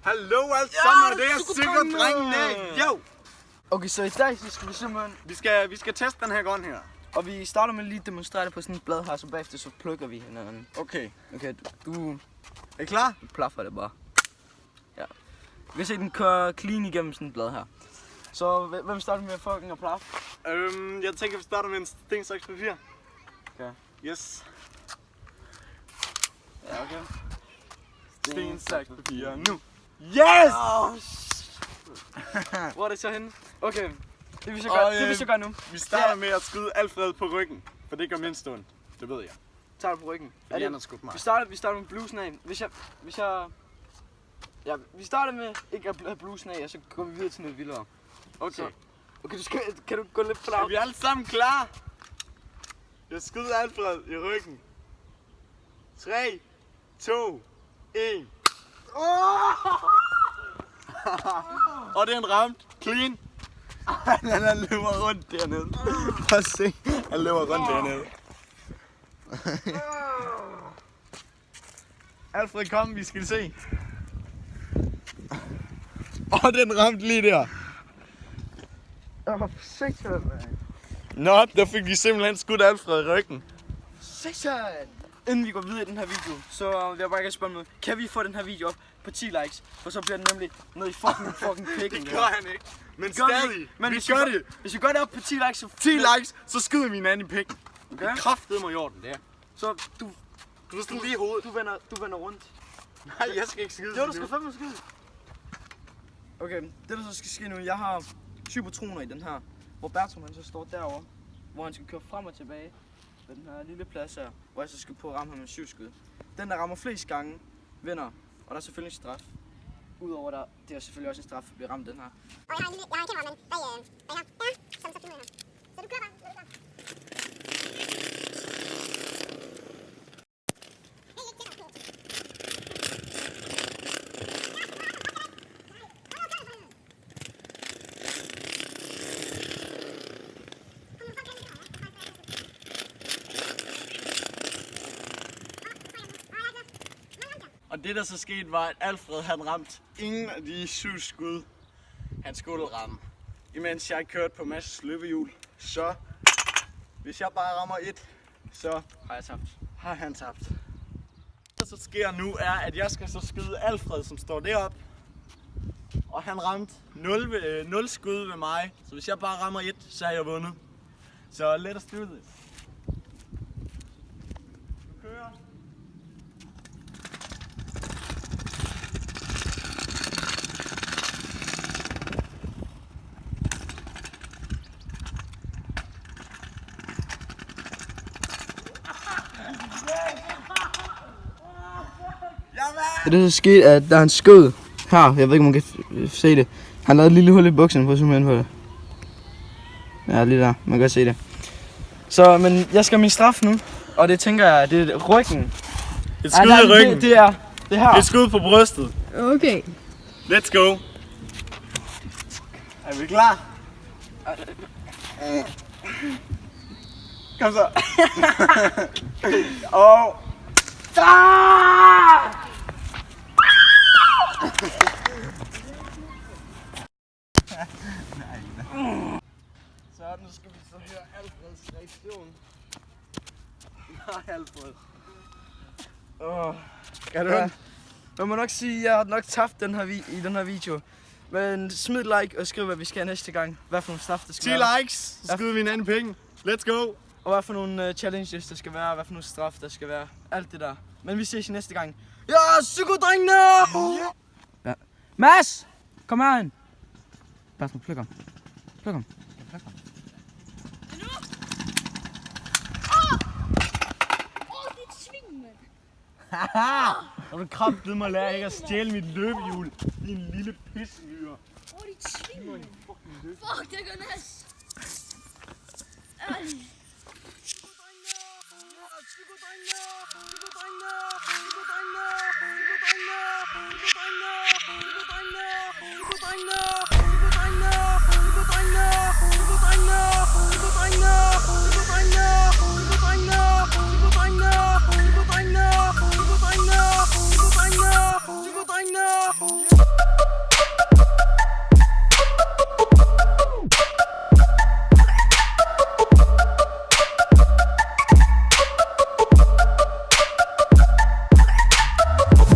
Hallo alle sammen, det er Cykeldrengene! Jo! Okay, så i dag så skal vi simpelthen... Vi skal teste den her gun her. Og vi starter med lige at demonstrere det på sådan et blad her, så bagefter så plukker vi hinanden. Okay. Okay, du Er I klar? plaffer det bare. Ja. Vi kan se, den kører clean igennem sådan et blad her. Så hvem starter med fucking at plaffe? Jeg tænker, vi starter med en sten, saks, papir. Okay. Yes. Ja, okay. Sten, saks, papir, nu! Yes! Hvor er det så henne? Okay, det vi så gør nu. Vi starter med at skyde Alfred på ryggen, for det gør mindst ondt. Det ved jeg. Tager du på ryggen? Fordi han har skudt mig. Vi starter med blusen af. Vi starter med ikke at have blusen af, og så går vi videre til noget vildere. Okay. Så. Okay, kan du gå lidt for Er vi alle sammen klar? Jeg skyder Alfred i ryggen. 3, 2, 1. Og den ramt. Clean. Han løber rundt dernede. Prøv at se. Han løber rundt dernede. Alfred, kom, vi skal se. Og den ramte lige der. Nå, der fik de simpelthen skudt Alfred i ryggen. Inden vi går videre i den her video, så vil jeg bare gerne spørge noget. Kan vi få den her video op på 10 likes? For så bliver den nemlig noget i fucking pikken. Det gør han ikke. Men stadig, men vi gør det. Hvis vi gør det op på 10 likes, så 10 likes, så skyder vi hinanden i pikken. Okay? Det kraftede mig i orden, det er. Så Du skal lige i hovedet. du vender rundt. Nej, jeg skal ikke skyde. Jo, du skal fandme skyde. Okay, det der så skal ske nu, jeg har 7 patroner i den her, hvor Bertram han så står derovre, hvor han skal køre frem og tilbage ved den her lille plads her, hvor jeg så skal på at ramme ham med 7 skud. Den der rammer flest gange vinder, og der er selvfølgelig en straf. Udover der, det er selvfølgelig også en straf at blive ramt den her. Og jeg har en kameraman bag her. Ja, så filmer jeg her. Så du kører bare, når du er klar. Og det der så skete var, at Alfred han ramte ingen af de 7 skud, han skulle ramme. Imens jeg kørte på Mads løbehjul. Så hvis jeg bare rammer 1, så har han tabt. Det der så sker nu er, at jeg skal så skyde Alfred, som står deroppe. Og han ramte 0 skud ved mig. Så hvis jeg bare rammer 1, så har jeg vundet. Så let us do this. Du kører. Det der så skete, at da han skød her, jeg ved ikke om man kan se det, han lavede et lille hul i buksen, på simpelthen på det. Ja, lige der, man kan se det. Så, men jeg skal have min straf nu, og det tænker jeg, det er ryggen. Et skud i ryggen. Det er her. Et skud på brystet. Okay. Let's go. Er vi klar? Kom så. Og... Så nu skal vi så høre Alfreds reaktion. Nej, Alfred. Kan du Ja. Man må nok sige, at jeg har nok tabt den her i den her video. Men smid et like og skriv, hvad vi skal næste gang. Hvad for nogle straf der skal 10 være. likes, så skyder vi en anden penge. Let's go. Og hvad for nogle challenges der skal være. Hvad for nogle straf der skal være. Alt det der. Men vi ses i næste gang. Ja, Cykeldrengene! Ja. Mads! Kom her ind. Pas nu, pluk ham. Pluk ham. Pluk ham. Det er et svin, mand. Haha! Og du kraftede mig lære ikke at stjæle mit løbehjul. Din lille pissemyre. Det er et svin, mand. Fuck, det går næst. Cykeldrengene! Wow.